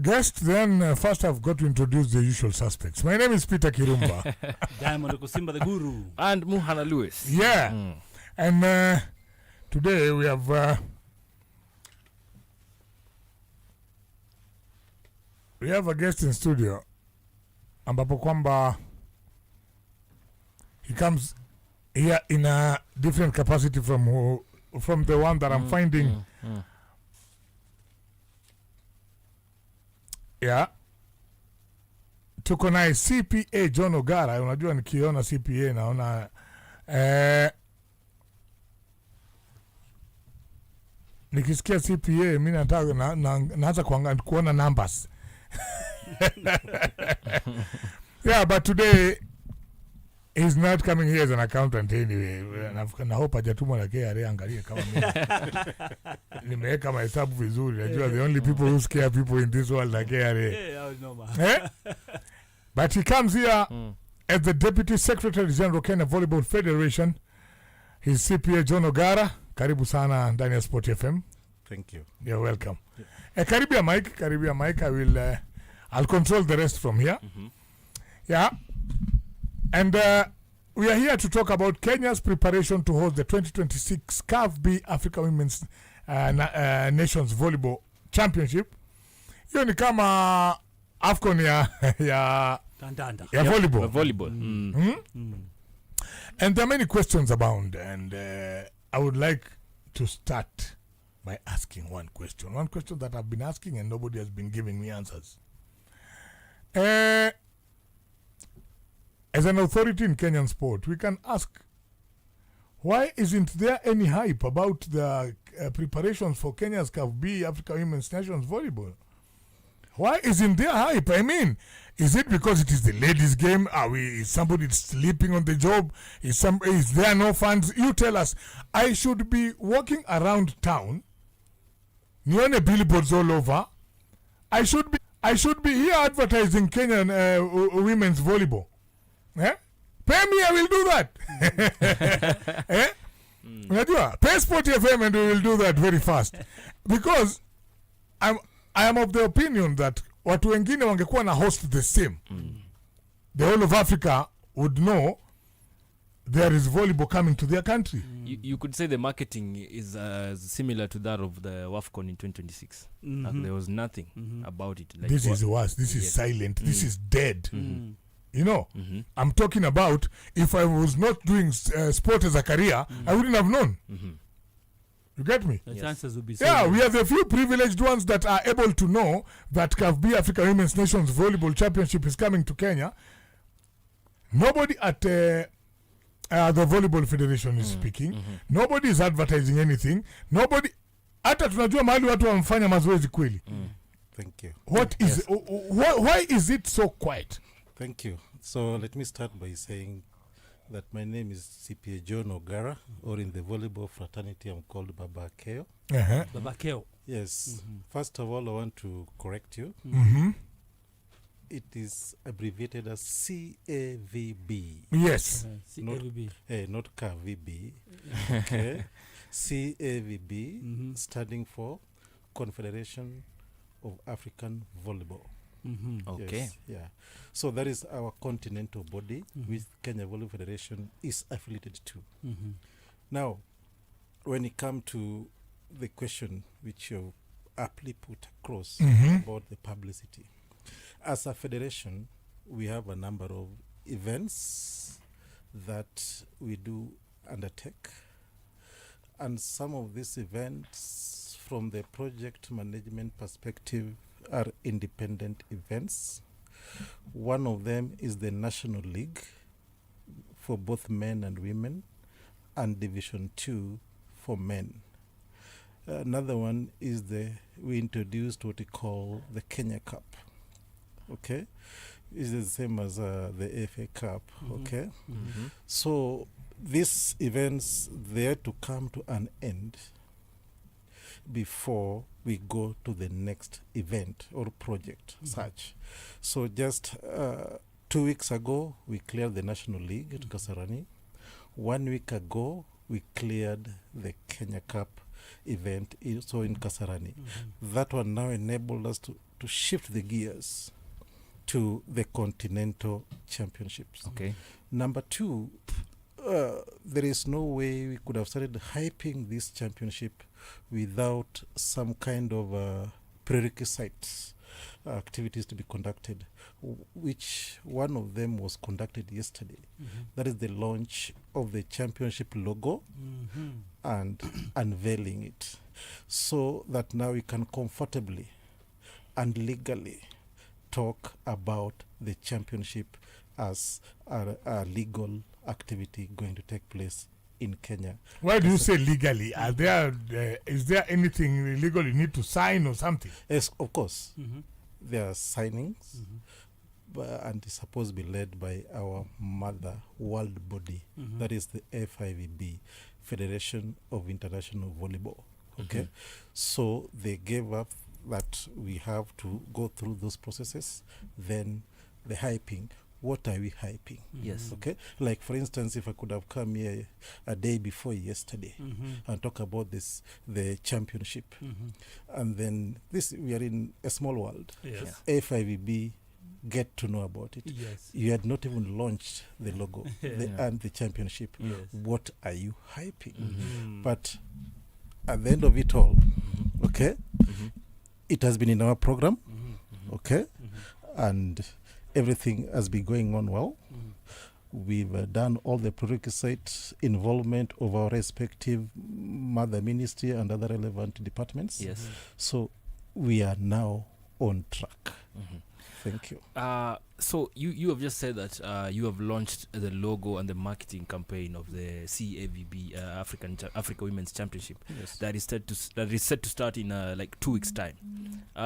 guest, then first I've got to introduce the usual suspects. My name is Peter Kirumba. Diamond Kusimba the Guru. And Muhana Lewis. Yeah. And today we have a guest in studio. Ambapo kwamba he comes here in a different capacity from the one that I'm finding. Yeah. Tuko naye CPA John Ogara. Unajua nikiona CPA naona nikisikia CPA mimi nataka naanza kuona numbers. Yeah, but today he's not coming here as an accountant anyway. Na hope hajatumwa na KRA angalie kama mimi nimeweka mahesabu vizuri. Najua the only people who scare people in this world are KRA. But he comes here as the Deputy Secretary General Kenya Volleyball Federation. He's CPA John Ogara. Karibu sana ndani ya SportyFM. Thank you. You're welcome. Karibia Mike. I'll control the rest from here. Yeah. And we are here to talk about Kenya's preparation to host the 2026 CAVB Africa Women's Nations Volleyball Championship. Hiyo ni kama AFCON ya volleyball. Volleyball. And there are many questions abound, and I would like to start by asking one question. One question that I've been asking and nobody has been giving me answers. As an authority in Kenyan sport, we can ask, why isn't there any hype about the preparations for Kenya's CAVB Africa Women's Nations Volleyball? Why isn't there hype? I mean, is it because it is the ladies' game? Is somebody sleeping on the job? Is there no funds? You tell us. I should be walking around town, nione billboards all over. I should be here advertising Kenyan women's volleyball. Eh? Pay me, I will do that. Pay SportyFM and we will do that very fast. Because I am of the opinion that watu wengine wangekuwa na host the same. The whole of Africa would know there is volleyball coming to their country. You could say the marketing is similar to that of the WAFCON in 2026. There was nothing about it. Like this is worse. This is silent. This is dead. You know, I'm talking about if I was not doing sport as a career, I wouldn't have known. You get me? The chances would be we are the few privileged ones that are able to know that CAVB Africa Women's Nations Volleyball Championship is coming to Kenya. Nobody at the Volleyball Federation is speaking. Nobody is advertising anything. Nobody. Hata tunajua mahali watu wamfanya mazoezi kweli. Thank you. Why is it so quiet? Thank you. So let me start by saying that my name is CPA John Ogara, or in the volleyball fraternity I'm called Baba Keo. Baba Keo. Yes. First of all, I want to correct you. It is abbreviated as CAVB. Yes. CAVB. Not KVB. Okay. CAVB, standing for Confederation of African Volleyball. Okay. Yes, yeah. So that is our continental body, which Kenya Volleyball Federation is affiliated to. Now, when it comes to the question which you aptly put across about the publicity, as a federation, we have a number of events that we do undertake, and some of these events, from the project management perspective, are independent events. One of them is the National League for both men and women, and Division 2 for men. Another one is we introduced what we call the Kenya Cup. Okay, it's the same as the FA Cup. Okay, so these events, they are to come to an end before we go to the next event or project such. So just 2 weeks ago, we cleared the National League at Kasarani. 1 week ago, we cleared the Kenya Cup event in Kasarani. That one now enabled us to shift the gears to the Continental Championships. Okay. Number two, there is no way we could have started hyping this championship without some kind of prerequisites activities to be conducted, which one of them was conducted yesterday. That is the launch of the championship logo and unveiling it, so that now we can comfortably and legally talk about the championship as a legal activity going to take place in Kenya. Why do you say legally? Are there is there anything illegal you need to sign or something? Yes, of course. There are signings, and it's supposed to be led by our mother world body, that is the FIVB, Federation of International Volleyball. Okay, so they gave up that we have to go through those processes. Then the hyping. What are we hyping? Yes. Okay. Like for instance, if I could have come here a day before yesterday and talk about the championship, and then we are in a small world. Yes. FIVB get to know about it. Yes. You had not even launched the logo and the championship. Yes. What are you hyping? But at the end of it all, okay, it has been in our program, okay, and everything has been going on well. We've done all the prerequisite involvement of our respective mother ministry and other relevant departments. Yes. So we are now on track. Thank you. So you have just said that you have launched the logo and the marketing campaign of the CAVB Africa Women's Championship. Yes. That is set to start in like 2 weeks' time.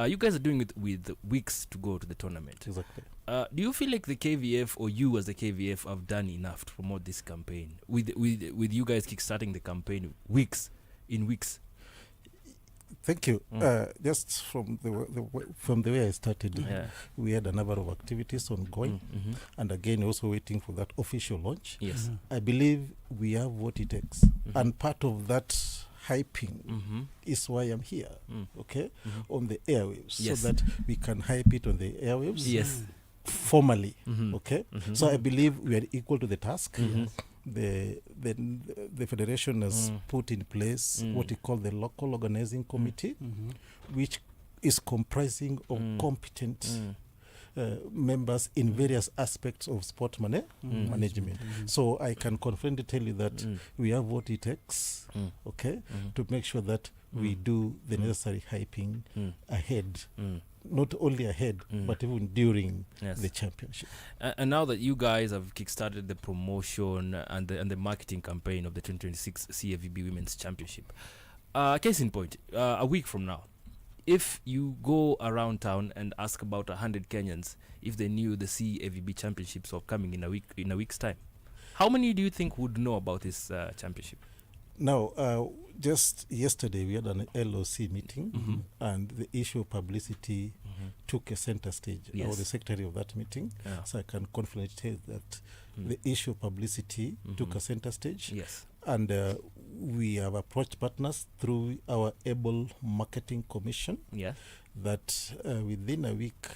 You guys are doing it with weeks to go to the tournament. Exactly. Do you feel like the KVF or you as the KVF have done enough to promote this campaign? With you guys kickstarting the campaign weeks. Thank you. Just from the way I started, we had a number of activities ongoing, and again also waiting for that official launch. Yes. I believe we have what it takes, and part of that hyping is why I'm here. Okay, on the airwaves, Yes. so that we can hype it on the airwaves. Yes. Formally. Okay, so I believe we are equal to the task. The federation has put in place what we call the local organizing committee, which is comprising of competent members in various aspects of sport management. So I can confidently tell you that we have what it takes, okay, to make sure that we do the necessary hyping ahead. Not only ahead, but even during the championship. And now that you guys have kickstarted the promotion and the marketing campaign of the 2026 CAVB Women's Championship, case in point, a week from now, if you go around town and ask about 100 Kenyans if they knew the CAVB Championships were coming in a week's time, how many do you think would know about this championship? Now, just yesterday we had an LOC meeting, and the issue of publicity took a center stage. I was the secretary of that meeting, so I can confidently tell you that the issue of publicity took a center stage. Yes. And we have approached partners through our Able Marketing Commission. Yeah. That within a week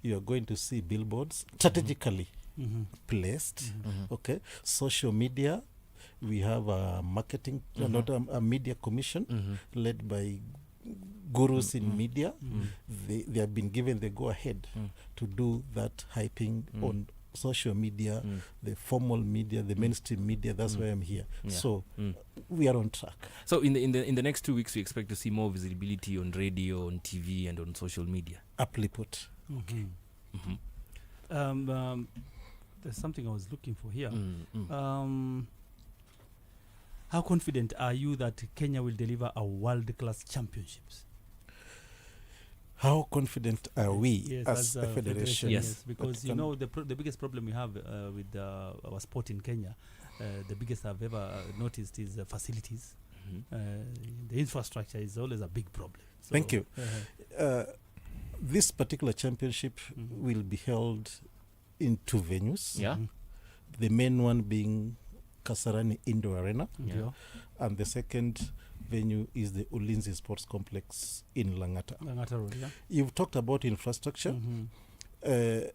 you are going to see billboards strategically placed. Okay, social media. We have a marketing, not a media commission led by gurus in media. They have been given the go-ahead to do that hyping on social media, the formal media, the mainstream media. That's why I'm here. So we are on track. So in the next 2 weeks, we expect to see more visibility on radio, on TV, and on social media. Aptly put. Okay. There's something I was looking for here. How confident are you that Kenya will deliver a world-class championships? How confident are we as a federation? Yes, because you know the biggest problem we have with our sport in Kenya, the biggest I've ever noticed is facilities. The infrastructure is always a big problem. So, thank you. This particular championship will be held in 2 venues. Yeah. The main one being Kasarani Indoor Arena, and the second venue is the Ulinzi Sports Complex in Langata. Langata Road, yeah. You've talked about infrastructure. The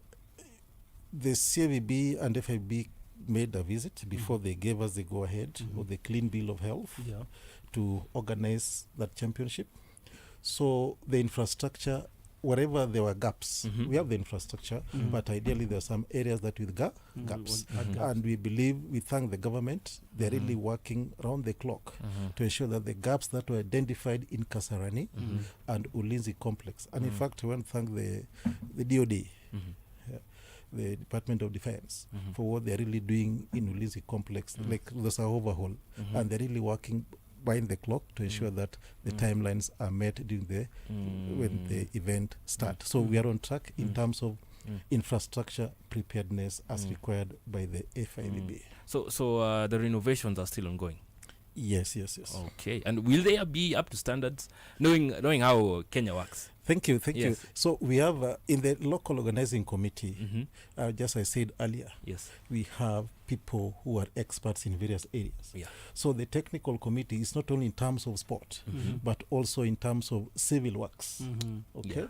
CAVB and FIB made a visit before they gave us the go-ahead or the clean bill of health to organize that championship. So the infrastructure, wherever there were gaps, we have the infrastructure, but ideally there are some areas that with gaps. And we thank the government. They're really working round the clock to ensure that the gaps that were identified in Kasarani and Ulinzi complex. And in fact, I want to thank the DOD, the Department of Defense, for what they're really doing in Ulinzi complex, like there's an overhaul, and they're really working behind the clock to ensure that the timelines are met during when the event starts. So we are on track in terms of infrastructure preparedness as required by the FIVB. So the renovations are still ongoing? Yes. Okay. And will they be up to standards, knowing how Kenya works? Thank you. So we have in the local organizing committee, just I said earlier, we have people who are experts in various areas. So the technical committee is not only in terms of sport, but also in terms of civil works. Okay.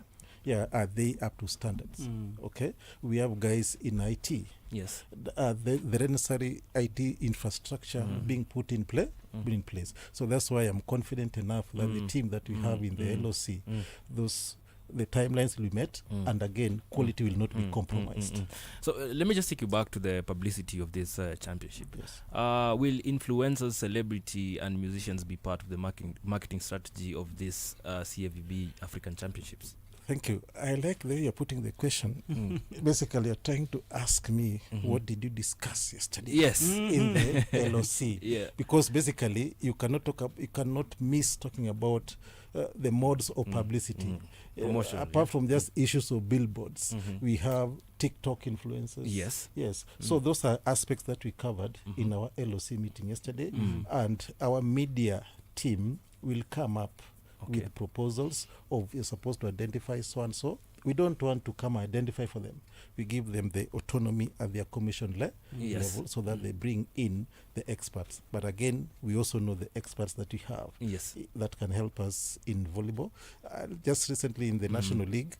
Are they up to standards? Okay. We have guys in IT. Yes. The necessary IT infrastructure being put in place. So that's why I'm confident enough that the team that we have in the LOC, the timelines will be met, and again, quality will not be compromised. So let me just take you back to the publicity of this championship. Yes. Will influencers, celebrity, and musicians be part of the marketing strategy of this CAVB African Championships? Thank you. I like the way you're putting the question. Basically, you're trying to ask me, what did you discuss yesterday? Yes. In the LOC. Because basically, you cannot miss talking about the modes of publicity. Promotion. Apart from just issues of billboards, we have TikTok influencers. Yes. So those are aspects that we covered in our LOC meeting yesterday, and our media team will come up with proposals of you're supposed to identify so and so. We don't want to come identify for them. We give them the autonomy at their commission level so that they bring in the experts. But again, we also know the experts that we have that can help us in volleyball. Just recently in the National League,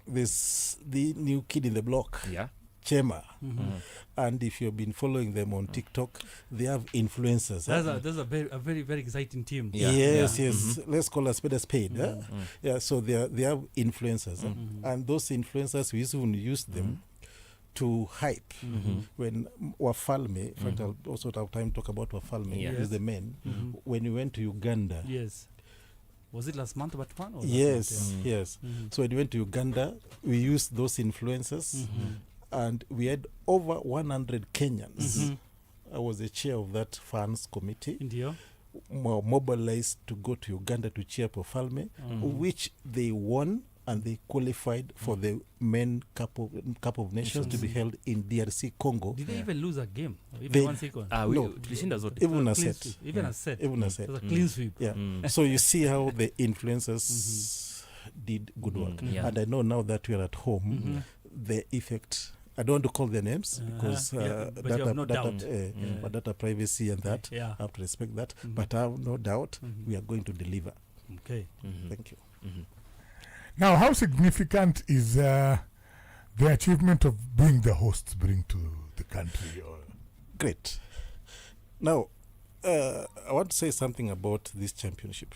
there's the new kid in the block. Chema. And if you've been following them on TikTok, they have influencers. That's a very, very exciting team. Yes. Let's call a spade. So they have influencers. And those influencers, we even use them to hype. When Wafalme, in fact, I'll also have time to talk about Wafalme, who's the men. When we went to Uganda. Was it last month about one? Yes. So when we went to Uganda, we used those influencers. And we had over 100 Kenyans. I was the chair of that fans committee. Mobilized to go to Uganda to cheer for Falme, which they won, and they qualified for the men Cup of Nations to be held in DRC Congo. Did they even lose a game? Even one second? No, even a set. It was a clean sweep. So you see how the influencers did good work. And I know now that we are at home, the effect. I don't want to call their names because data privacy and that. I have to respect that. But I have no doubt we are going to deliver. Okay. Thank you. Now, how significant is the achievement of being the hosts bring to the country? Great. Now, I want to say something about this championship.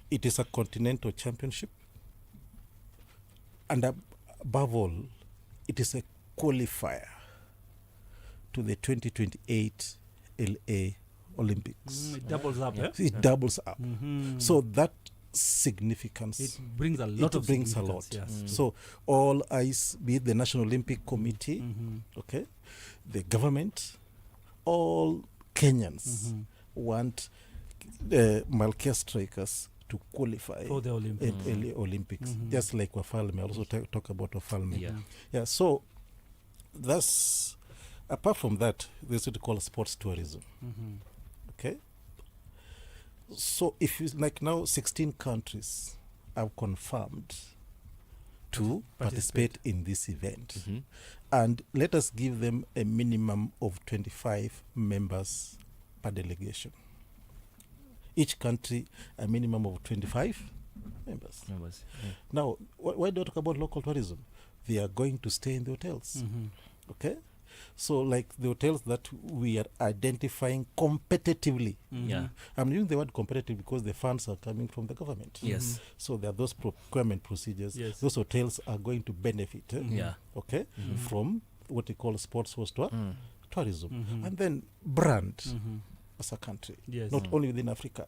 It is a continental championship. And above all, it is a qualifier to the 2028 LA Olympics. It doubles up. It doubles up. So that significance. It brings a lot. Yes. So all eyes, be it the National Olympic Committee, the government, all Kenyans want the Malkia strikers to qualify for the Olympics. Just like Wafalme. I also talk about Wafalme. So that's, apart from that, there's what we call sports tourism. Okay? So if you, like now 16 countries have confirmed to participate in this event. And let us give them a minimum of 25 members per delegation. Each country a minimum of 25 members. Now, why do I talk about local tourism? They are going to stay in the hotels. Okay? So, like the hotels that we are identifying competitively. I'm using the word competitive because the funds are coming from the government. Yes. So, there are those procurement procedures. Yes. Those hotels are going to benefit okay, from what we call sports host tourism. And then brand as a country, not only within Africa.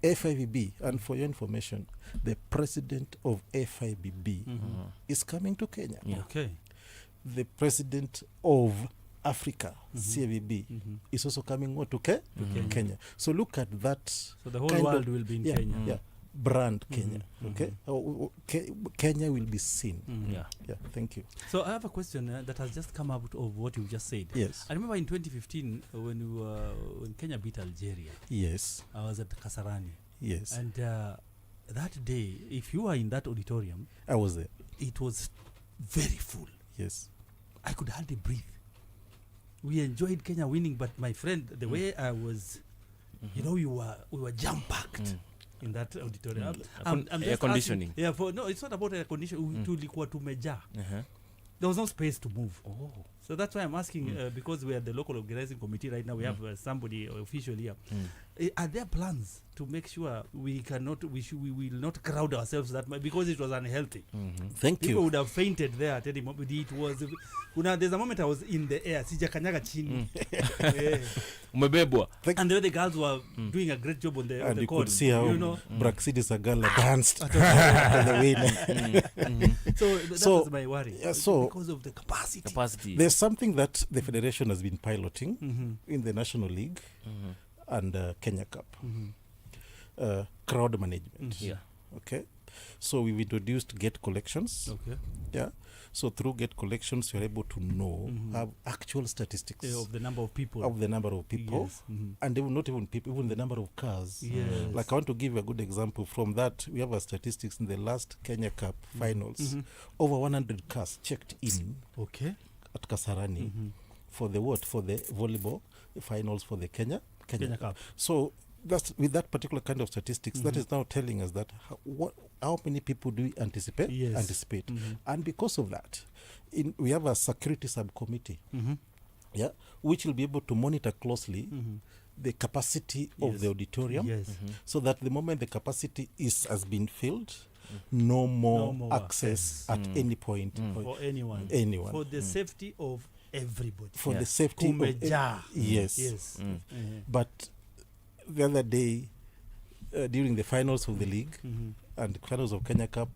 FIVB, and for your information, the president of FIVB is coming to Kenya. Okay. The president of Africa, CAVB, is also coming to Kenya. So look at that. So the whole world will be in Kenya. Yeah, brand Kenya. Okay, Kenya will be seen. Yeah. Thank you. So I have a question that has just come out of what you just said. Yes. I remember in 2015 when Kenya beat Algeria. Yes. I was at Kasarani. Yes. And that day, if you were in that auditorium, I was there. It was very full. Yes. I could hardly breathe. We enjoyed Kenya winning, but my friend, the way I was, you know, we were jam-packed in that auditorium. I'm air just conditioning. asking, no, it's not about air conditioning. Tulikuwa tumeja. There was no space to move. So that's why I'm asking, because we are the local organizing committee right now, we have somebody official here. Are there plans to make sure we will not crowd ourselves that much, because it was unhealthy? Thank People you. would have fainted there at any moment. It was, there's a moment I was in the air, sijakanyaga chini. Umebebwa. And the other girls were doing a great job on the And you court. could see how Braxidis Agala danced for the win. So that was my worry. So because of the capacity. There's something that the federation has been piloting in the National League and Kenya Cup. Crowd management. Okay. So we've introduced gate collections. Okay. Yeah. So through gate collections, you're able to know have actual statistics of the number of people. Yes. And even not even people, even the number of cars. Yes. Like I want to give you a good example. From that, we have a statistics in the last Kenya Cup finals. Over 100 cars checked in. Okay. At Kasarani for the volleyball finals for the Kenya Cup. So that's with that particular kind of statistics that is now telling us that how many people do we anticipate? And because of that, we have a security subcommittee, which will be able to monitor closely the capacity of the auditorium, so that the moment the capacity has been filled, no more access at any point for anyone. For the safety of everybody. For the safety of yes. But the other day, during the finals of the league and the finals of Kenya Cup,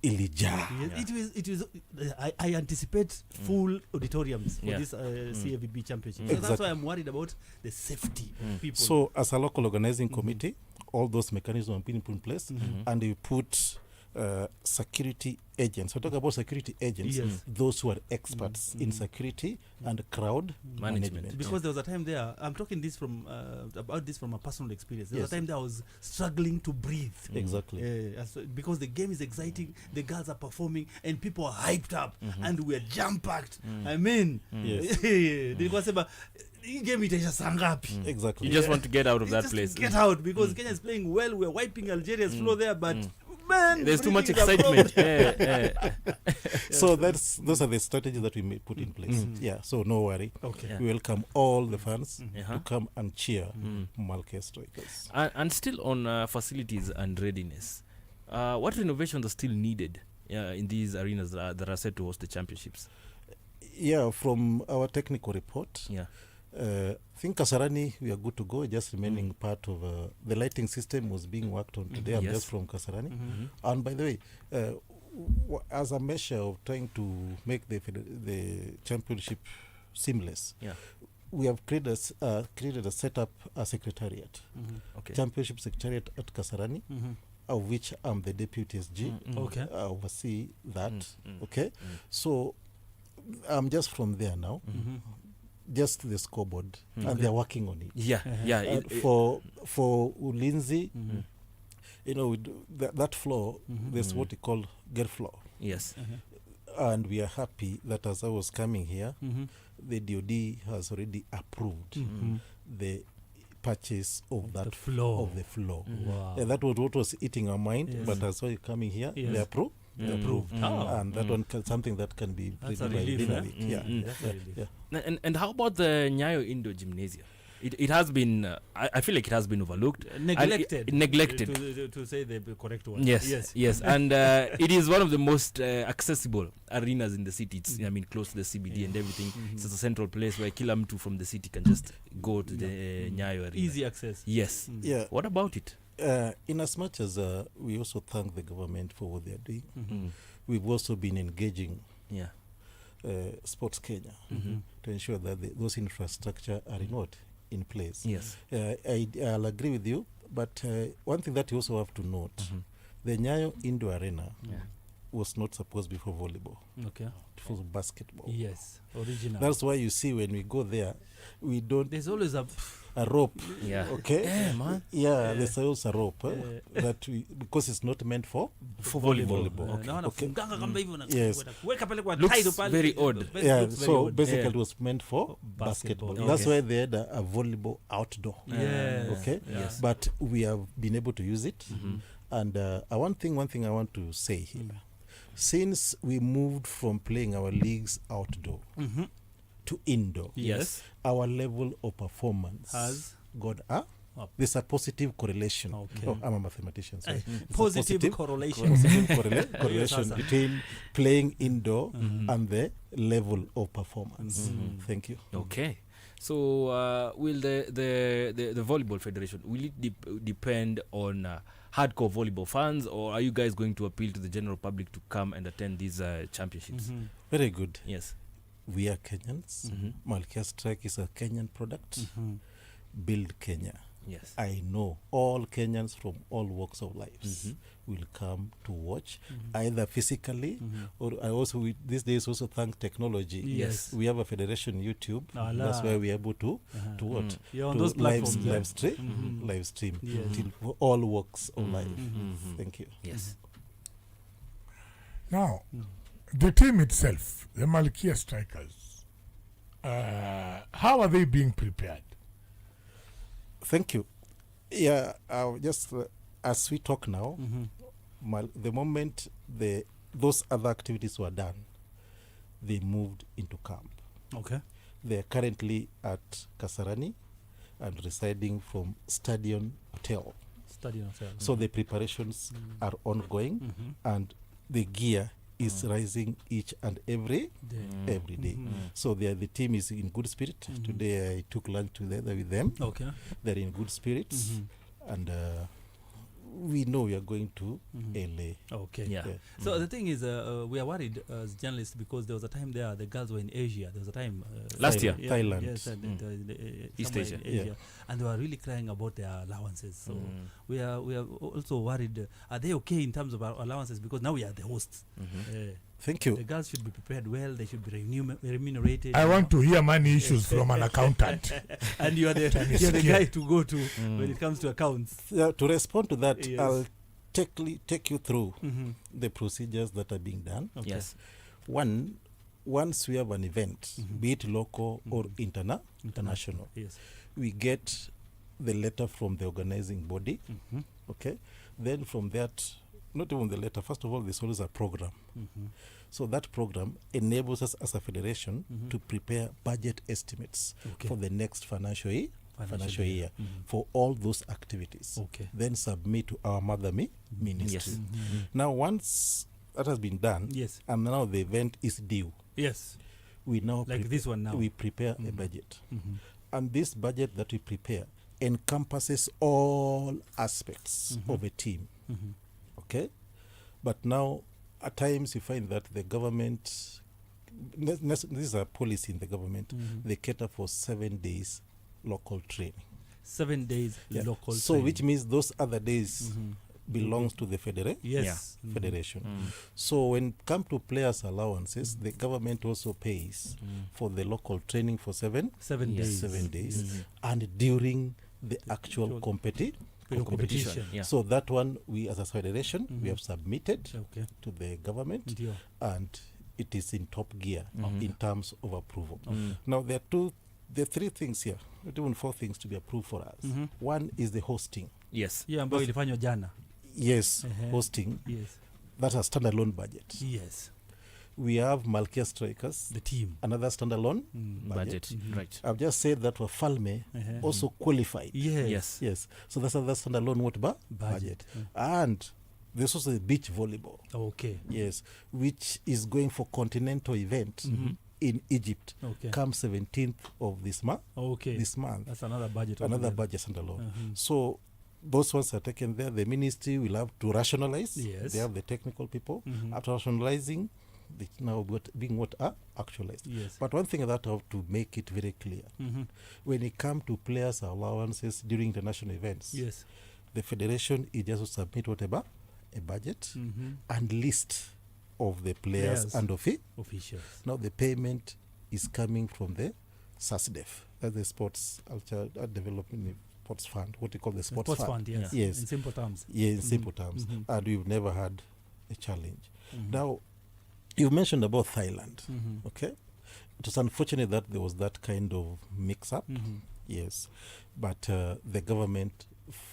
Elijah. It was. I anticipate full auditoriums for this CAVB championship. So that's why I'm worried about the safety of people. So as a local organizing committee, all those mechanisms have been put in place, and we put security agents. So talk about security agents, those who are experts in security and crowd management. Because there was a time there, I'm talking this from about this from a personal experience. There was a time there I was struggling to breathe. Exactly. Because the game is exciting, the girls are performing, and people are hyped up, and we're jam-packed. I mean, game itaisha sangapi. Exactly. You just want to get out of that place. Get out, because Kenya is playing well. We're wiping Algeria's floor there, but man, there's too much excitement. So those are the strategies that we may put in place. So no worry. We welcome all the fans to come and cheer Malke Strikers. And still on facilities and readiness, what renovations are still needed in these arenas that are set to host the championships? From our technical report, I think Kasarani, we are good to go. Just remaining part of the lighting system was being worked on today. I'm just from Kasarani. And by the way, as a measure of trying to make the championship seamless, we have created a setup, a secretariat, championship secretariat at Kasarani, of which I'm the deputy SG. I oversee that. So I'm just from there now. Just the scoreboard, and they're working on it. For Ulinzi, you know, that floor, there's what we call gate floor. And we are happy that as I was coming here, the DOD has already approved the purchase of The that floor. of the floor. Wow. That was what was eating our mind. Yes. But as well coming here, Yes. they approved. They approved. Oh. And that one something that can be That's ready a by relief, within eh? a week. Yeah. That's a relief. Yeah. And how about the Nyayo Indoor Gymnasium? It has been, I feel like it has been overlooked. Neglected. Neglected. To say the correct word. Yes. And it is one of the most accessible arenas in the city. It's, I mean, close to the CBD and everything. It's a central place where kila mtu from the city can just go to the Nyayo arena. Easy access. Yes. Yeah. What about it? In as much as we also thank the government for what they are doing, we've also been engaging Yeah. Sports Kenya to ensure that those infrastructure are in place. Yes. I'll agree with you, but one thing that you also have to note, the Nyayo Indoor Arena was not supposed to be for volleyball. Okay. It was basketball. Yes. Original. That's why you see when we go there, we don't There's always a rope. Yeah. Okay. Yeah, man. Yeah, there's also a rope that because it's not meant for volleyball. Okay. Yes. Looks very odd. Yeah, so basically Yeah. it was meant for basketball. Basketball. That's Okay. why they had a volleyball outdoor. Yes. Okay. Yes. But we have been able to use it. And one thing I want to say here, since we moved from playing our leagues outdoor to indoor, Yes. our level of performance Has gone up. There's a positive correlation. Okay. Oh, I'm a mathematician. Sorry. It's a Positive correlation. correlation Yes, between playing indoor and the level of performance. Thank you. Okay. So will the volleyball federation, will it depend on hardcore volleyball fans, or are you guys going to appeal to the general public to come and attend these championships? Very good. Yes. We are Kenyans. Malkia Strike is a Kenyan product. Build Kenya. Yes. I know all Kenyans from all walks of lives will come to watch, either physically or I also these days also thank technology. Yes. We have a federation YouTube. Allah. That's why we're able to what You're on to those platforms. live stream Yes. till all walks of life. Thank you. Yes. Now, the team itself, the Malkia Strikers, how are they being prepared? Thank you. Yeah, just as we talk now, the moment those other activities were done, they moved into camp. Okay. They are currently at Kasarani and residing from Stadium Hotel. So the preparations are ongoing and the gear is rising each and every day. So the team is in good spirit. Today I took lunch together with them. Okay. They're in good spirits. And we know we are going to LA. Okay. Yeah. So the thing is, we are worried as journalists because there was a time there the girls were in Asia. There was a time Last year. Thailand. Yes, and, East somewhere Asia. in and they were really crying about their allowances. So we are also worried. Are they okay in terms of our allowances? Because now we are the hosts. Thank you. The girls should be prepared well. They should be remunerated. I want to hear money issues from an accountant. And you are the guy to go to when it comes to accounts. To respond to that, Yes. I'll take you through the procedures that are being done. Okay. Yes. Once we have an event, be it local or international, Yes. we get the letter from the organizing body. Okay. Then from that, not even the letter, first of all, there's always a program. So that program enables us as a federation to prepare budget estimates for the next financial year for all those activities. Okay. Then submit to our mother ministry. Now, once that has been done, Yes. and now the event is due, Yes. we now Like this one now. we prepare a budget, and this budget that we prepare encompasses all aspects of a team. Okay, but now at times you find that the government, this is a policy in the government, they cater for 7 days local training. 7 days local So training. which means those other days belongs to the Yes. federation. So when it comes to players' allowances, the government also pays for the local training for 7 days. 7 days, and during the actual competition. Yeah. So that one, we as a federation, we have submitted to the government, and it is in top gear in terms of approval. Now there are two the three things here, not even four things to be approved for us. Mhm. One is the hosting. Yes. hiyo ambayo ilifanywa jana. Yes, Uh-huh. hosting. Yes. That's a standalone budget. Yes. We have Malkia Strikers, The team. another standalone Budget. Mhm. Right. I've just said that Wafalme Uh-huh. also qualified. Yes. Yes. So that's another standalone what budget. Budget. And there's also the beach volleyball. Okay. Yes, which is going for continental event in Egypt. Okay. Come 17th of this month. Okay. This month, That's another budget. another altogether. budget standalone. Uh-huh. So those ones are taken there. The ministry will have to rationalize. Yes. They have the technical people. Mhm. After rationalizing, it's now being what are actualized. Yes. But one thing that I have to make it very clear: Mhm. when it comes to players' allowances during international events, Yes. the federation is just to submit whatever a budget Mhm. and list of the players Players. and of it. Officials. Now the payment is coming from the SASDEF, that's the Sports Development Sports Fund, what you call the Sports, Fund. Yes. Yes. In simple terms. Yeah, in simple terms. Mhm. And we've never had a challenge. Mhm. Now, you mentioned about Thailand, Mhm. okay? It was unfortunate that there was that kind of mix-up, Mhm. yes. But the government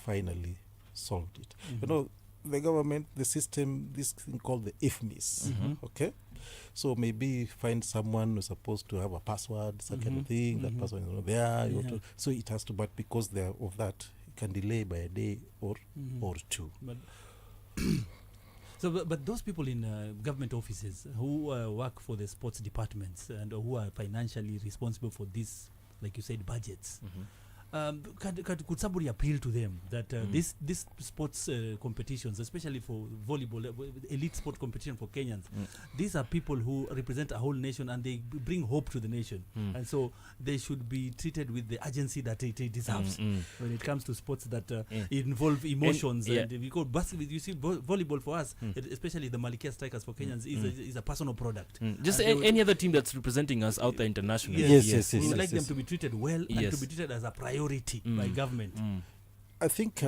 finally solved it. You Mhm. know, the government, the system, this thing called the IFMIS, Mhm. okay? So maybe find someone who's supposed to have a password, some kind of Mhm. thing, that Mhm. password is not there, you have Yeah. to, so it has to, but because of that, it can delay by a day or Mhm. two. But but those people in government offices who work for the sports departments and who are financially responsible for this, like you said, budgets, could somebody appeal to them that this sports competitions, especially for volleyball, elite sport competition for Kenyans, these are people who represent a whole nation and they bring hope to the nation, and so they should be treated with the urgency that it deserves when it comes to sports that involve emotions. And because basketball, you see, volleyball for us, especially the Malkia Strikers for Kenyans, is a personal product. Just any other team that's representing us out there internationally. Yes. We would like them to be treated well and to be treated as a priority by government. I think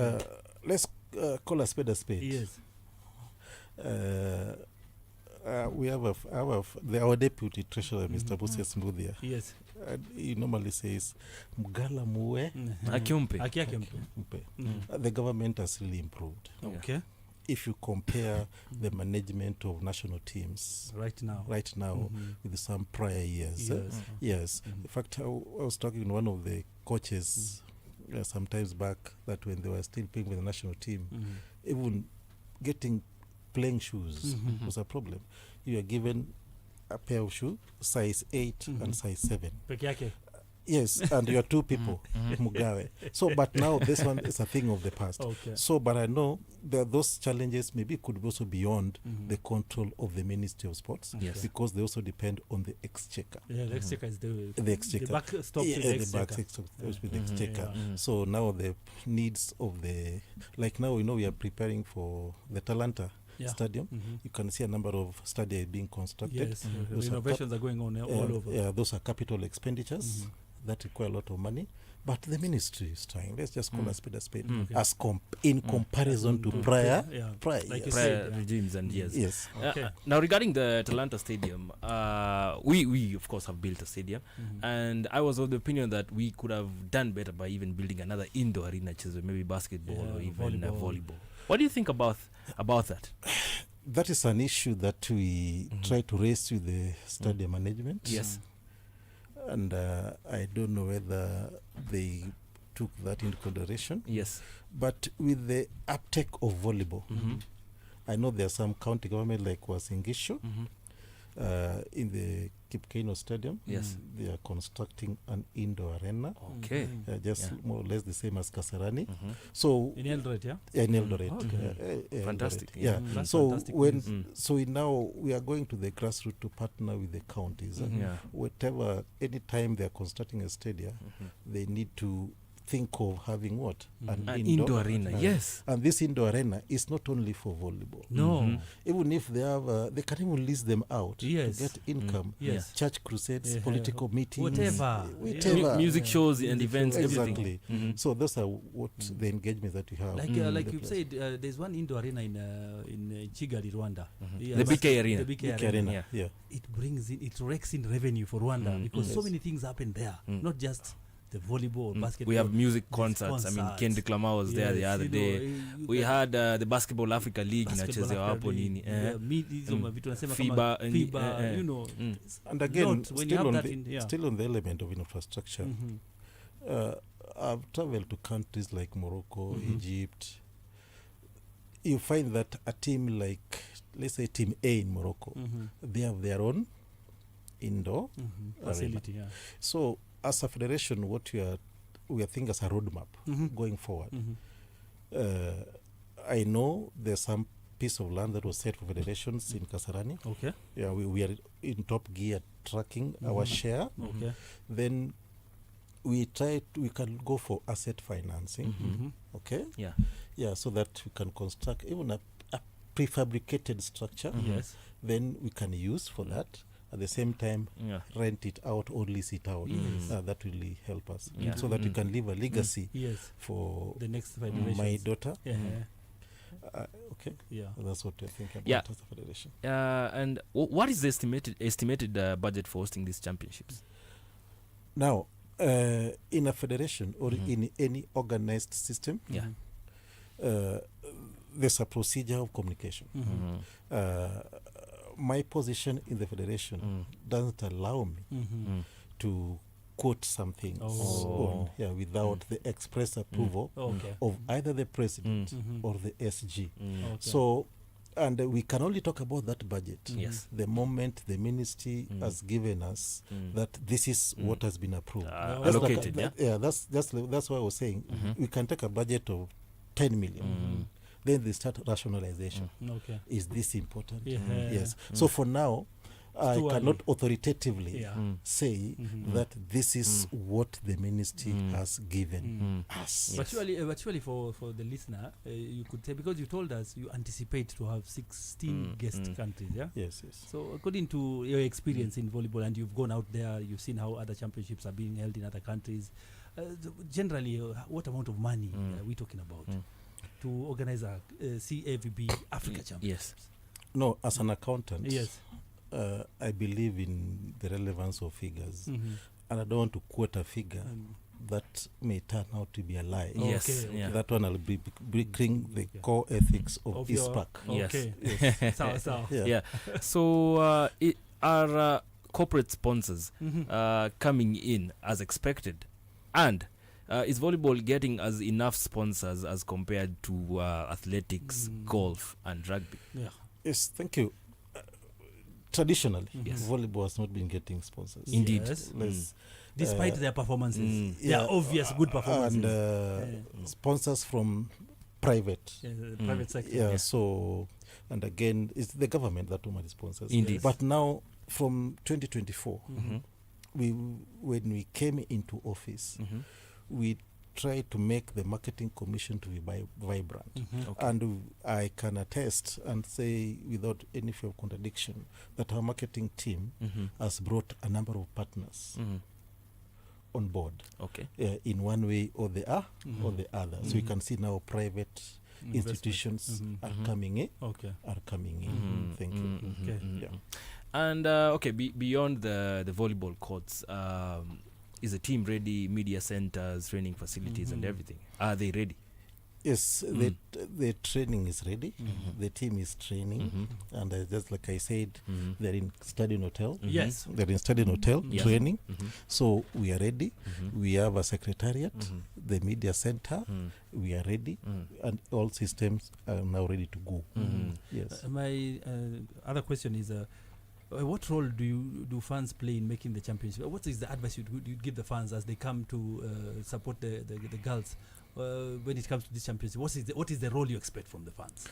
let's call a spade a spade. Yes. We have our deputy treasurer, Mr. Busias Mbudia. Yes. He normally says, "Mugala muwe Akiumpe. Haki yake mpe. mpe." The government has really improved. Okay. If you compare the management of national teams Right now. with some prior years, yes. In fact, I was talking to one of the coaches sometimes back that when they were still playing with the national team, even getting playing shoes was a problem. You are given a pair of shoes, size 8 and size 7. Peke yake. Yes, and you are two people, Mugawe. So, but now this one is a thing of the past. Okay. So, but I know that those challenges maybe could be also beyond the control of the Ministry of Sports, Yes. because they also depend on the exchequer. Yeah, the exchequer is The exchequer. The back stops with the the exchequer. back stops with the exchequer. Yeah. So now the needs of the, like now, we are preparing for the Talanta Stadium. You can see a number of stadiums being constructed. Yes, Those are renovations are going on all over. Yeah, those are capital expenditures that require a lot of money, but the ministry is trying. Let's just call a spade a spade. As in comparison to prior Like you years. said, regimes and years. Yes. Okay. Now regarding the Atlanta Stadium, we of course have built a stadium, and I was of the opinion that we could have done better by even building another indoor arena, maybe basketball or even volleyball. What do you think about that? That is an issue that we try to raise with the stadium management. Yes. And I don't know whether they took that into consideration. Yes. But with the uptake of volleyball, I know there are some county government like Wasingishu in the Kipkeino Stadium. Yes. They are constructing an indoor arena. Okay. Just more or less the same as Kasarani. So In Eldoret, yeah? in Eldoret. Okay. Fantastic. Eldoret. Yeah. That's So fantastic when news. so now we are going to the grassroots to partner with the counties. Yeah. Whatever, anytime they are constructing a stadium, they need to think of having what? Mhm. An indoor arena, yes. And this indoor arena is not only for volleyball. No. Mhm. Even if they have, they can even lease them out Yes. to get income. Yes. Church crusades, Yeah. political meetings, Whatever. whatever. Music shows Yeah. and Music events, shows. everything. Exactly. Mhm. So those are what the engagements that we have. Like in like the you place. said, there's one indoor arena in Kigali, Rwanda. The BK Arena. The BK Big Arena. arena. Yeah. Yeah. It brings in, it rakes in revenue for Rwanda because so Yes. many things happen there, Mm. not just the volleyball or basketball. We have music There's concerts. I mean, concerts. Kendrick Lamar was there the Yes, other you know, day. you We can- had the Basketball Africa League basketball inachezewa hapo Academy, nini. yeah, hizo mavitu nasema kama FIBA, FIBA, you know. And again, Lot, when you still have on, that the, in- yeah. still on the element of infrastructure, Mhm. I've traveled to countries like Morocco, Mhm. Egypt. You find that a team like, let's say Team A in Morocco, Mhm. they have their own indoor. Mhm. Arena. Facility, yeah. So as a federation, what we are thinking as a roadmap Mhm. going forward. Mhm. I know there's some piece of land that was set for federations in Kasarani. Okay. Yeah, we are in top gear tracking our Mhm. share. Okay. Then we can go for asset financing. Mhm. Okay. Yeah. So that we can construct even a prefabricated structure. Yes. Then we can use for that. At the same time, Yeah. rent it out or lease it out. Yes. That really help us. Yeah. So that we can leave a legacy Yes. for The next federation. my daughter. Yeah. Okay. Yeah. That's what we're thinking about Yeah. as a federation. And what is the estimated budget for hosting these championships? Now, in a federation or in any organized system, Yeah. there's a procedure of communication. My position in the federation doesn't allow me Mhm. to quote something Oh. without the express approval Okay. of either the president Mhm. or the SG. Okay. So, and we can only talk about that budget Yes. the moment the ministry has given us that this is what has been approved. That's That's like Allocated, yeah. that's why I was saying we can take a budget of 10 million. Then they start rationalization. Okay. Is this important? Yeah. Yes. So for now, I too cannot early. authoritatively Yeah. say that this is what the ministry has given us. But surely for the listener, you could say, because you told us you anticipate to have 16 guest countries, yeah? Yes. So according to your experience in volleyball, and you've gone out there, you've seen how other championships are being held in other countries, generally, what amount of money are we talking about to organize a CAVB Africa Championships? Yes. No, as an accountant, Yes. I believe in the relevance of figures. Mhm. And I don't want to quote a figure that may turn out to be a lie. Yes. Okay. Yeah. That one will bring the core ethics of your- ISPAC. Yes. Okay. So. Yeah. So are corporate sponsors coming in as expected, and is volleyball getting as enough sponsors as compared to athletics, golf, and rugby? Yeah. Yes, thank you. Traditionally, Yes. volleyball has not been getting sponsors. Indeed. Yes. Let's- Despite their performances, yeah, their obvious good performances. and sponsors from private. Private sector. Yeah, so, and again, it's the government that normally sponsors. Indeed. But now, from 2024, when we came into office, we tried to make the marketing commission to be vibrant. Okay. And I can attest and say without any fear of contradiction that our marketing team has brought a number of partners on board Okay. in one way or the other. So you can see now private institutions are coming in. Okay. Thank you. Okay. Yeah. And beyond the volleyball courts, is the team ready? Media centers, training facilities, and everything. Are they ready? Yes, the training is ready. The team is training, and just like I said, they're in Stadium Hotel. Yes. They're in Stadium Hotel Yes. training. So we are ready. We have a secretariat, the media center. We are ready, and all systems are now ready to go. Yes. My other question is, what role do fans play in making the championship? What is the advice you'd give the fans as they come to support the girls when it comes to this championship? What is the role you expect from the fans?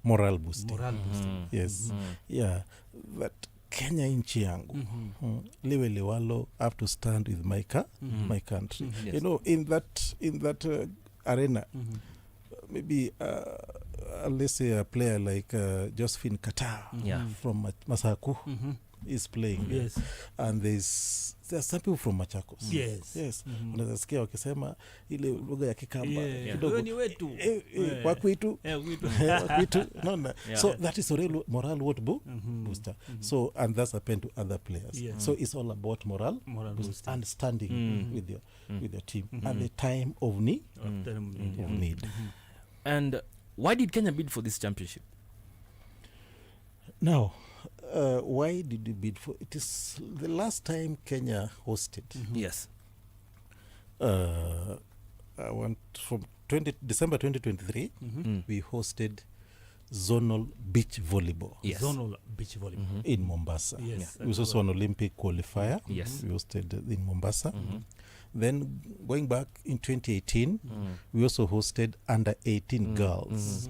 Morale boosting. Morale boosting. Yes. Yeah. That Kenya nchi yangu liwe liwalo, I have to stand with my country. Yes. You know, in that arena, maybe let's say a player like Josephine Katar from Masaku is playing there. Yes. And there's some people from Machakos. Yes. Unasikia wakisema ile lugha ya Kikamba Wewe ni wetu. kwa kwitu wakwitu. No. Yeah. So that is a real moral booster. So, and that's happened to other players. Yeah. So it's all about moral booster. and standing with your team at the time of need. And why did Kenya bid for this championship? Now, why did we bid for it? Is the last time Kenya hosted. Yes. I want from December 2023, we hosted zonal beach volleyball. Yes. Zonal beach volleyball. In Mombasa. Yes. It was also an Olympic qualifier. Yes. We hosted in Mombasa. Then going back in 2018, we also hosted under 18 girls.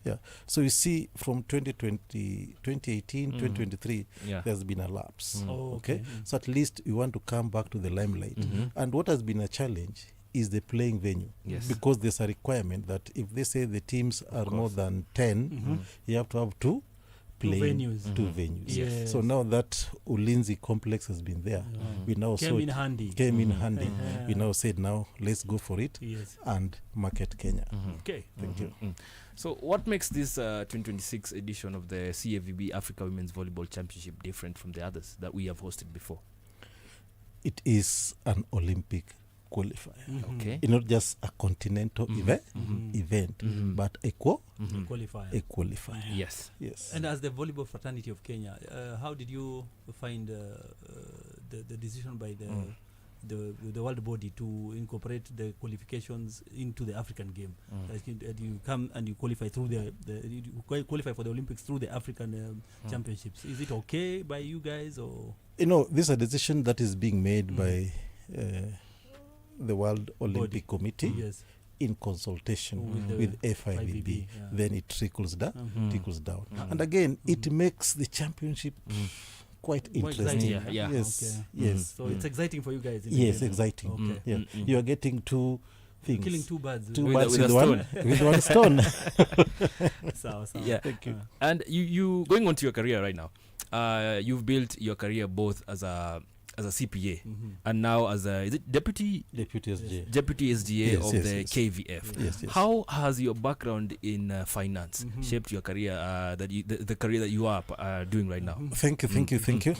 Yeah. So you see, from 2018, 2023, there's been a lapse. Okay. So at least we want to come back to the limelight. And what has been a challenge is the playing venue. Yes. Because there's a requirement that if they say the teams are more than 10, you have to have two venues. Yes. So now that Ulinzi complex has been there, we now Came in handy. We now said, now let's go for it and market Kenya. Okay. Thank you. So what makes this 2026 edition of the CAVB Africa Women's Volleyball Championship different from the others that we have hosted before? It is an Olympic qualifier. Okay. It's not just a continental event, but a qualifier. Yes. And as the volleyball fraternity of Kenya, how did you find the decision by the world body to incorporate the qualifications into the African game? You come and you qualify through you qualify for the Olympics through the African championships. Is it okay by you guys, or? You know, this is a decision that is being made by the World Olympic Committee in consultation with FIVB. Then it trickles down. And again, it makes the championship quite interesting. Yes. So it's exciting for you guys. Yes, exciting. Okay. Yeah. You are getting two things. Killing two birds. With one stone. So. Yeah. Thank you. And you going on to your career right now. You've built your career both as a CPA and now as a deputy SGA of the KVF. Yes. How has your background in finance shaped your career, the career that you are doing right now? Thank you.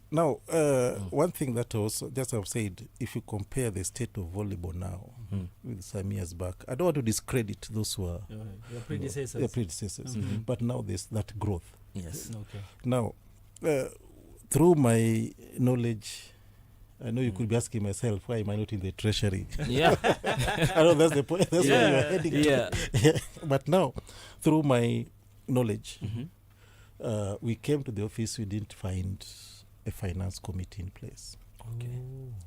Now, one thing that also, just I've said, if you compare the state of volleyball now with some years back, I don't want to discredit those who are your predecessors. But now there's that growth. Yes. Okay. Now, through my knowledge, I know you could be asking myself, why am I not in the treasury? Yeah. I know that's the point. That's where you're heading to. But now, through my knowledge, we came to the office, we didn't find a finance committee in place. Okay.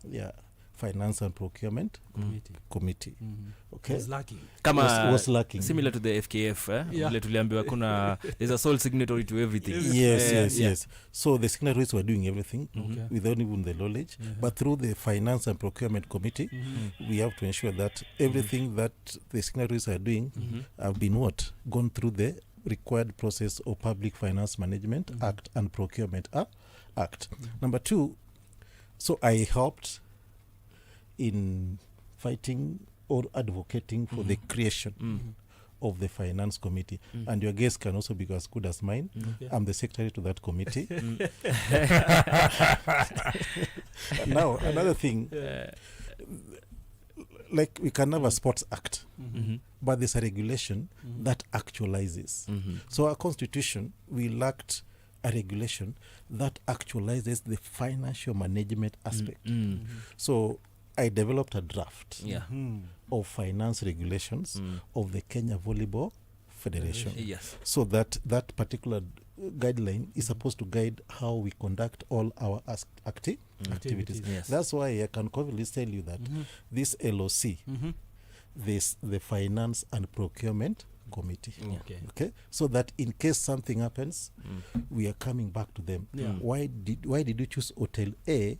Yeah. Finance and procurement committee. Okay. Was lacking. Was lacking. Similar to the FKF, vile tuliambiwa kuna there's a sole signatory to everything. Yes. So the signatories were doing everything without even the knowledge. But through the finance and procurement committee, we have to ensure that everything that the signatories are doing have been gone through the required process of Public Finance Management Act and Procurement Act. Number two, so I helped in fighting or advocating for the creation of the finance committee. And your guest can also be as good as mine. I'm the secretary to that committee. Now, another thing, like we can have a sports act, but there's a regulation that actualizes. So our constitution, we lacked a regulation that actualizes the financial management aspect. So I developed a draft of finance regulations of the Kenya Volleyball Federation. Yes. So that particular guideline is supposed to guide how we conduct all our activities. Yes. That's why I can confidently tell you that this LOC, the Finance and Procurement committee. Okay. Okay, so that in case something happens, we are coming back to them. Yeah. Why did you choose hotel A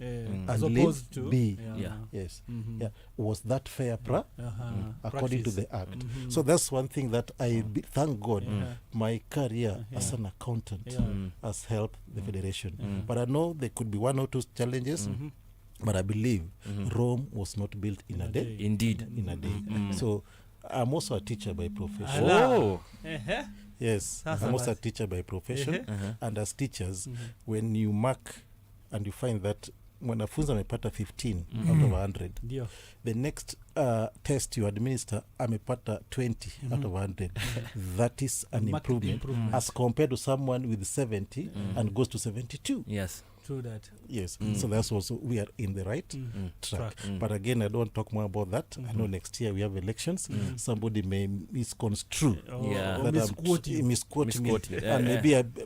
As and opposed leave to B? Yeah. Yes. Mhm. Yeah. Was that fair according to Practice. the act? Mhm. So that's one thing that thank God Yeah. my career as Yeah. an accountant Yeah. has helped the federation. Mm. But I know there could be one or two challenges, Mhm. but I believe Rome was not built in a day. Indeed. In a day. So I'm also a teacher by profession. Ala. Oh. Yes, Sasa I'm also a basi. teacher by profession. Uh-huh. And as teachers, when you mark and you find that mwanafunzi amepata 15 out of 100, Ndio. the next test you administer amepata 20 out of 100, that is an Marked improvement as compared to someone with 70 and goes to 72. Yes. True that. Yes, so that's also, we are in the right track. But again, I don't talk more about that. I know next year we have elections. Somebody may misconstrue Yeah. Or that misquote you. misquote me, Misquote you. and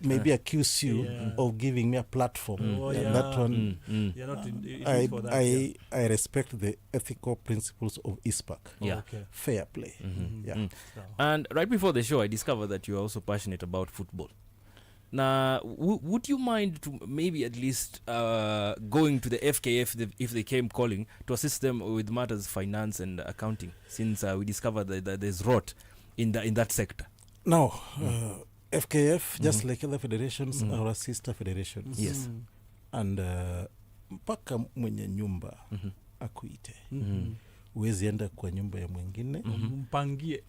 maybe accuse you Yeah. of giving me a platform. Oh, And yeah. that one, You're not in it for that. I respect the ethical principles of ISPAC. Yeah. Okay. Fair play. Yeah. So. And right before the show, I discovered that you're also passionate about football. Now, would you mind to maybe at least going to the FKF if they came calling to assist them with matters finance and accounting, since we discovered that there's rot in that sector? Now, FKF, just like other federations, are our sister federations. Yes. And mpaka mwenye nyumba akuite. Huwezi enda kwa nyumba ya mwingine. Mpangie.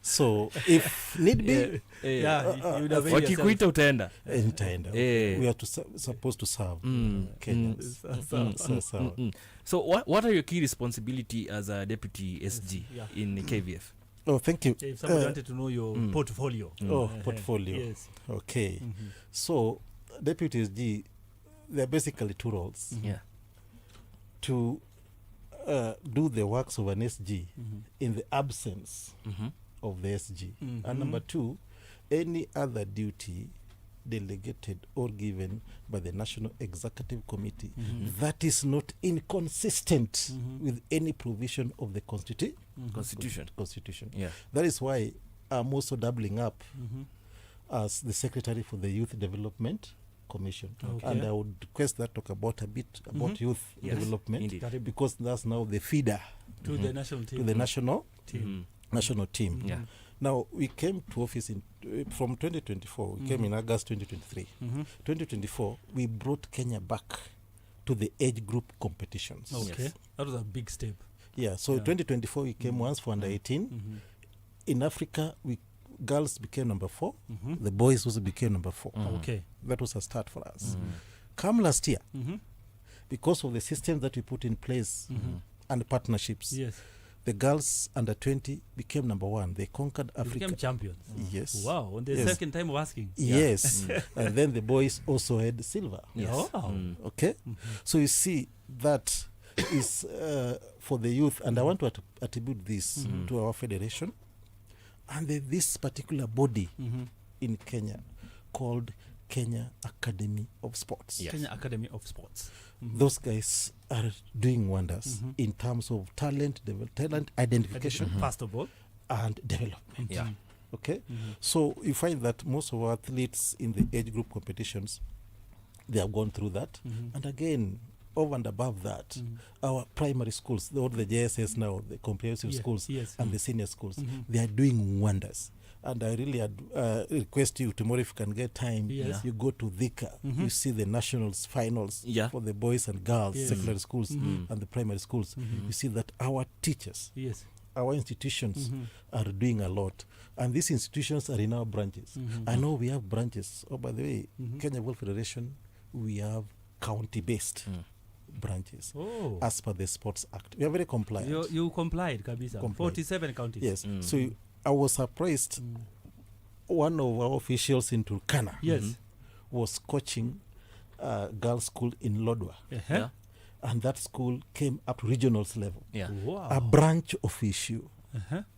So if need be, wakikuita utaenda. nitaenda. We are supposed to serve Kenyans. So what are your key responsibility as a deputy SG in KVF? Oh, thank you. If somebody wanted to know your portfolio. Portfolio. Yes. Okay. So deputy SG, there are basically two roles. Yeah. To do the works of an SG in the absence of the SG. And number two, any other duty delegated or given by the National Executive Committee that is not inconsistent with any provision of the Constitution. Yeah. That is why I'm also doubling up as the Secretary for the Youth Development Commission. Okay. And I would request that talk about a bit about youth development, Indeed. because that's now the feeder To the national team. to the national team. Yeah. Now, we came to office from 2024. We came in August 2023. 2024, we brought Kenya back to the age group competitions. Okay. Yes. That was a big step. Yeah, so 2024, we came once for under 18. In Africa, girls became number 4. The boys also became number 4. Okay. That was a start for us. Come last year, because of the system that we put in place and partnerships, Yes. the girls under 20 became number 1. They conquered You Africa. became champions. Yes. Wow. On the Yes. second time of asking. Yes. And then the boys also had silver. Yes. Wow. Okay? So you see, that is for the youth. And I want to attribute this to our federation and this particular body in Kenya called Kenya Academy of Sports. Yes. Kenya Academy of Sports. Those guys are doing wonders in terms of talent identification First of all. and development. Yeah. Okay? So you find that most of our athletes in the age group competitions, they have gone through that. And again, over and above that, our primary schools, all the JSS now, the comprehensive schools and the senior schools, they are doing wonders. And I really request you tomorrow, if you can get time, you go to Dhika. You see the nationals finals for the boys and girls, secondary schools and the primary schools. You see that our teachers, our institutions are doing a lot. And these institutions are in our branches. I know we have branches. Oh, by the way, Kenya World Federation, we have county-based branches as per the Sports Act. We are very compliant. You complied, Kabisa. 47 counties. Yes. So I was surprised. One of our officials in Turkana was coaching a girls' school in Lodwar. Yeah. And that school came up to regionals level. Yeah. Wow. A branch of issue.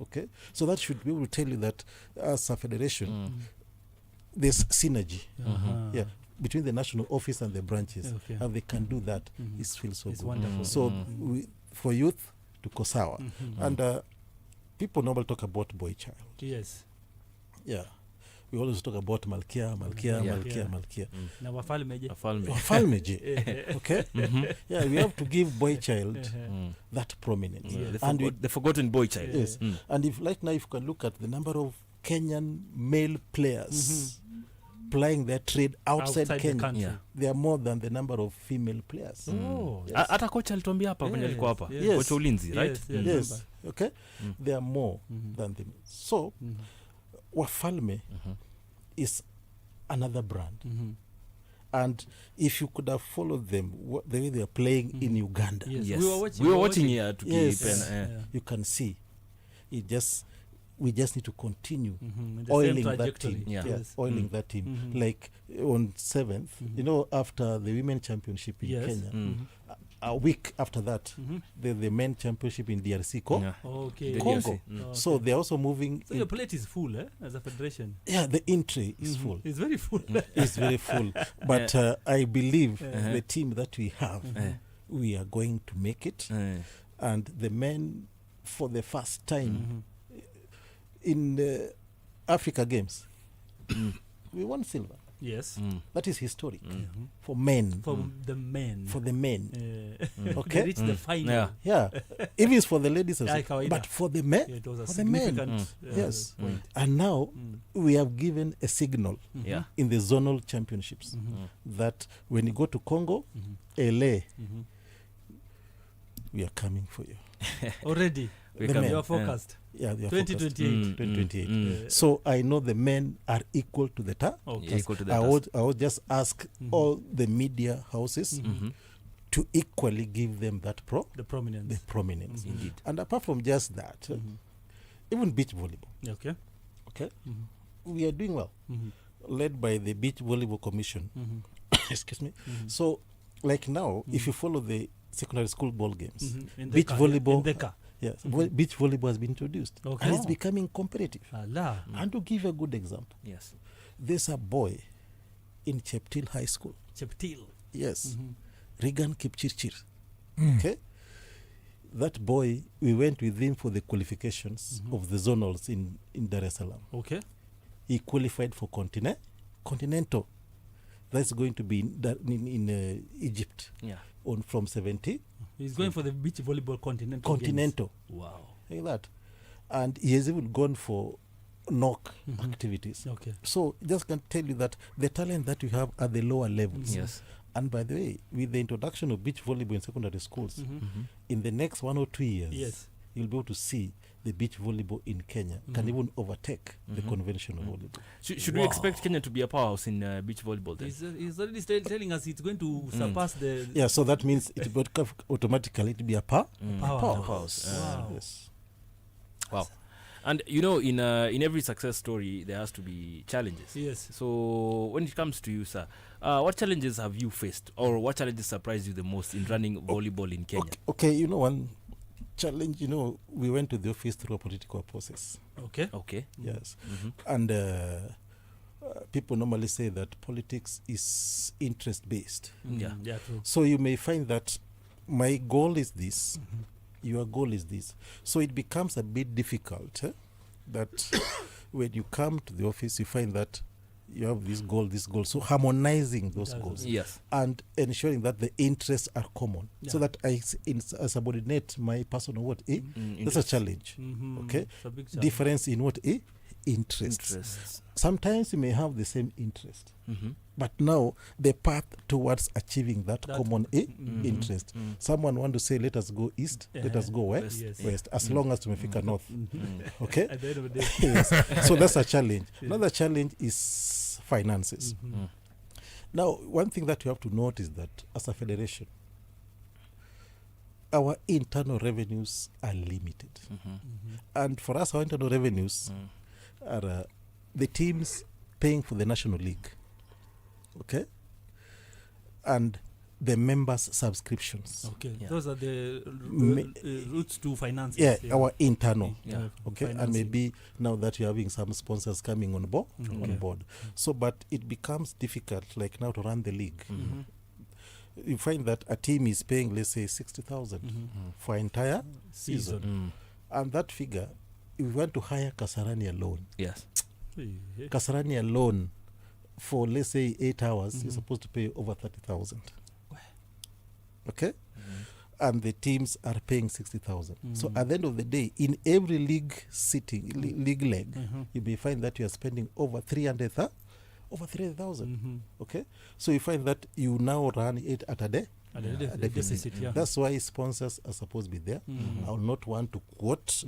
Okay? So that should be able to tell you that as a federation, there's synergy between the national office and the branches. And they can do that. It feels so It's good. wonderful. So for youth, to Kosawa. And people normally talk about boy child. Yes. Yeah. We always talk about Malkia. Na wafalme Wafalme je. Okay? Yeah, we have to give boy child that prominence. Yes. The forgotten boy child. Yes. And if like now if you can look at the number of Kenyan male players plying their trade outside the Kenya, country. they are more than the number of female players. Oh. Yes. Hata kocha alituambia hapa kwenye alikuwa hapa. Yes. Kocha ulinzi, right? Yes. Okay? They are more than them. So Wafalme is another brand. And if you could have followed them the way they are playing in Uganda, Yes. Yes. We were watching here to Yes. keep you can see we just need to continue the oiling same that trajectory. team. Yeah. Yes. Oiling that team. Like on 7th, you know, after the women championship in Yes. Kenya, a week after that, the men championship in DRC Okay. The Congo. DRC. So they're also moving. So your plate is full, as a federation. Yeah, the in-tray is full. It's very full. It's very full. But I believe the team that we have, we are going to make it. And the men, for the first time in Africa Games, we won silver. Yes. That is historic for men. For the men. For the men. Okay. They reached the final. Yeah. Even for the ladies as well. Kawaida. But for the men. It was a For the men. significant Yes. point. And now we have given a signal Yeah. in the zonal championships that when you go to Congo, LA, we are coming for you. Already. We The come- men. You are focused. Yeah, they are 2028. 2028. So I know the men are equal to the task. Okay. Equal to the I task. would just ask all the media houses to equally give them that The prominence. prominence. Indeed. And apart from just that, even beach volleyball, Okay. okay, we are doing well, led by the Beach Volleyball Commission. Excuse me. So, like now, if you follow the secondary school ball games, In beach Dhaka, volleyball, In Dhaka. yes, beach volleyball has been introduced, Okay. and it's becoming competitive. Allah. And to give a good example, Yes. there's a boy in Cheptil High School. Cheptil. Yes, Regan Kipchirchir. Okay, that boy, we went with him for the qualifications of the zonals in Dar es Salaam. Okay. He qualified for continental. That's going to be in Egypt Yeah. on from 70 He's going for the beach volleyball continental. continental, Games. Wow. like that, and he has even gone for knock activities. Okay. So just can tell you that the talent that we have at the lower levels. Yes. And by the way, with the introduction of beach volleyball in secondary schools, in the next 1 or 2 years, Yes. you'll be able to see the beach volleyball in Kenya can even overtake the conventional volleyball. Should we expect Kenya to be a powerhouse in beach volleyball then? He's already telling us it's going to surpass the Yeah, so that means it will automatically to be a powerhouse. Wow. Yes. Wow. And you know, in every success story, there has to be challenges. Yes. So when it comes to you, sir, what challenges have you faced, or what challenges surprised you the most in running volleyball in Kenya? Okay, you know, one challenge, you know, we went to the office through a political process. Okay. Okay. Yes. And people normally say that politics is interest-based. Yeah. Yeah, true. So you may find that my goal is this, your goal is this. So it becomes a bit difficult that when you come to the office, you find that you have this goal. So harmonizing those goals Yes. and ensuring that the interests are common, so Yeah. that I subordinate my personal what that's a challenge. Okay, It's a big challenge. difference in what interests. Interests. Sometimes you may have the same interest, but now the path towards achieving that common interest. Someone want to say, let us go east, let us go west, Yes. as long as tumefika north. Okay. At the end of the day. Yes. So that's a challenge. Another challenge is finances. Now, one thing that you have to note is that as a federation, our internal revenues are limited. And for us, our internal revenues are the teams paying for the National League. Okay? And the members' subscriptions. Okay. Yeah. Those are the routes to finances. Yeah, our internal. Yeah. Okay, and Financing. maybe now that you're having some sponsors coming on board, So, but it becomes difficult, like now, to run the league. You find that a team is paying, let's say, 60,000 for entire season, and that figure we want to hire Kasarani alone. Yes. Kasarani alone for, let's say, 8 hours, you're supposed to pay over 30,000. Okay? And the teams are paying 60,000. So at the end of the day, in every league sitting, league leg, you may find that you are spending over 300,000. Okay? So you find that you now run it at a day. Deficit, yeah. That's why sponsors are supposed to be there. I will not want to quote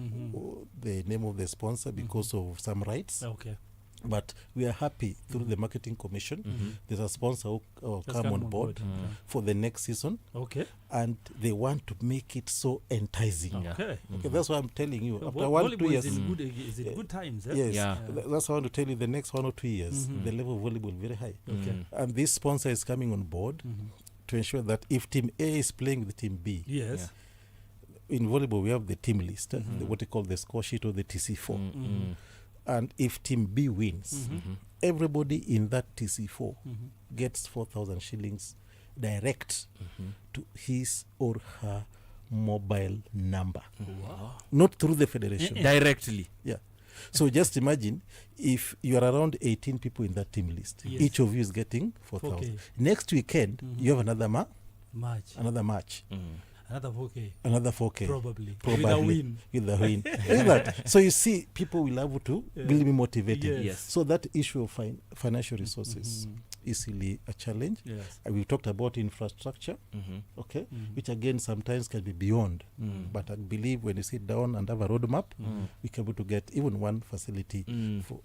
the name of the sponsor because of some rights. Okay. But we are happy through the marketing commission. There's a sponsor who come on board for the next season. Okay. And they want to make it so enticing. Okay. Okay, that's why I'm telling you. So After 1 2 years, is in good times. Eh? yes, Yeah. that's why I want to tell you. The next 1 or 2 years, the level of volleyball is very high. Okay. And this sponsor is coming on board to ensure that if Team A is playing with Team B, Yes. in volleyball we have the team list, what they call the score sheet or the TC4. And if Team B wins, everybody in that TC4 gets 4,000 shillings direct to his or her mobile number. Wow. Not through the federation. Directly. Yeah. So just imagine if you are around 18 people in that team list. Yes. Each of you is getting 4,000. Okay. Next weekend, you have another match. Another 4K. Another 4K. Probably. Probably. With a win. With a win. Isn't that? So you see, people will have to be motivated. Yes. So that issue of financial resources is really a challenge. Yes. We talked about infrastructure, okay, which again sometimes can be beyond. But I believe when you sit down and have a roadmap, we can be able to get even one facility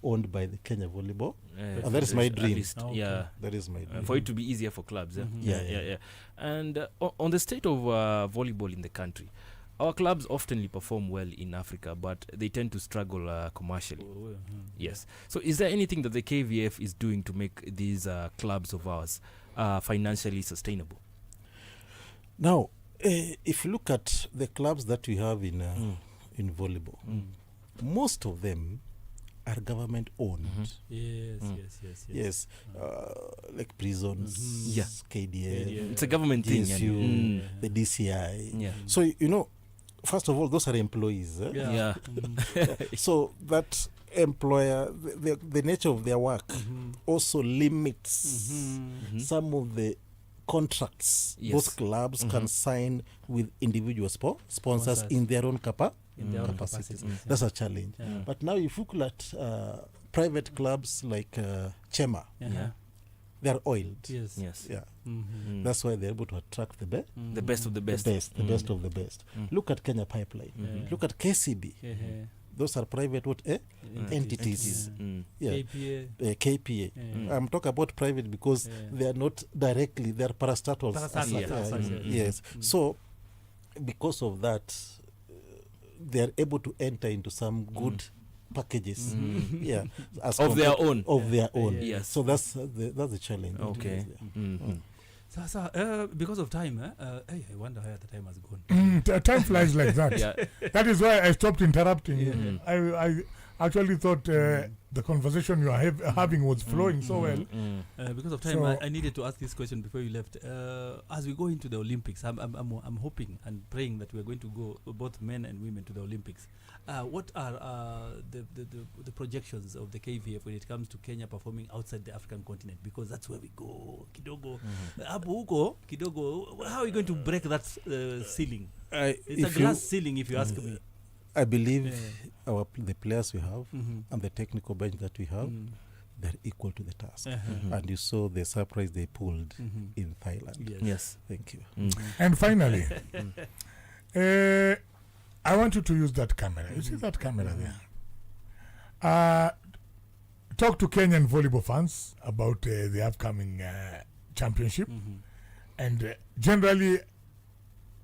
owned by the Kenya Volleyball. And that is my dream. Okay. Yeah. That is my dream. For it to be easier for clubs. Yeah. And on the state of volleyball in the country, our clubs often perform well in Africa, but they tend to struggle commercially. Yes. So is there anything that the KVF is doing to make these clubs of ours financially sustainable? Now, if you look at the clubs that we have in volleyball, most of them are government owned. Yes. Like prisons, KDF, It's a government thing. GSU, the DCI. So, you know, first of all, those are employees. So that employer, the nature of their work also limits some of the contracts those clubs can sign with individual sponsors in their own capacities. That's a challenge. But now if you look at private clubs like Chema, they're oiled. Yes. Yeah. That's why they're able to attract the best of the best. The best of the best. Look at Kenya Pipeline. Look at KCB. Those are private entities. KPA. I'm talking about private because they are not directly, they are parastatals. Yes. So because of that, they are able to enter into some good packages. Of their own. Yes. So that's the challenge. Okay. So, because of time, I wonder how the time has gone. Time flies like that. That is why I stopped interrupting. I actually thought the conversation you are having was flowing so well. Because of time, so I needed to ask this question before you left. As we go into the Olympics, I'm hoping and praying that we are going to go, both men and women, to the Olympics. What are the projections of the KVF when it comes to Kenya performing outside the African continent? Because that's where we go. Kidogo. Kidogo. How are we going to break that ceiling? It's a glass ceiling, if you ask me. I believe the players we have and the technical bench that we have, they're equal to the task. And you saw the surprise they pulled in Thailand. Yes. Thank you. And finally, I want you to use that camera. You see that camera there? Talk to Kenyan volleyball fans about the upcoming championship. And generally,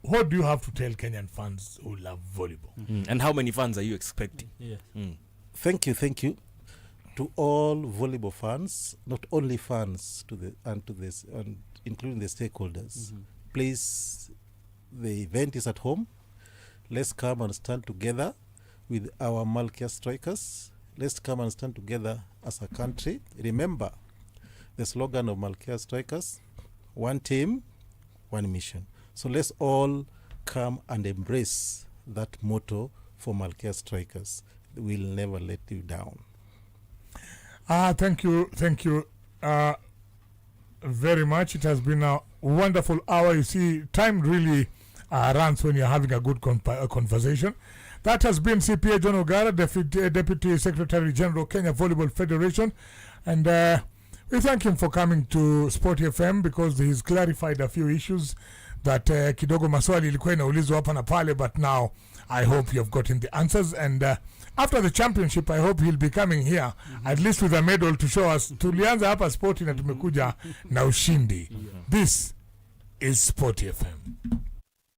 what do you have to tell Kenyan fans who love volleyball? And how many fans are you expecting? Thank you. To all volleyball fans, not only fans, and including the stakeholders. Please, the event is at home. Let's come and stand together with our Malkia strikers. Let's come and stand together as a country. Remember the slogan of Malkia strikers: one team, one mission. So let's all come and embrace that motto for Malkia strikers. we'll never let you down. Thank you very much. It has been a wonderful hour. You see, time really runs when you're having a good conversation. That has been CPA John Ogara, Deputy Secretary General, Kenya Volleyball Federation. And we thank him for coming to SportyFM because he's clarified a few issues that kidogo maswali ilikuwa inaulizwa hapa na pale, but now I hope you have gotten the answers. And after the championship, I hope he'll be coming here at least with a medal to show us. Tulianza hapa Sporty na tumekuja na ushindi. This is SportyFM.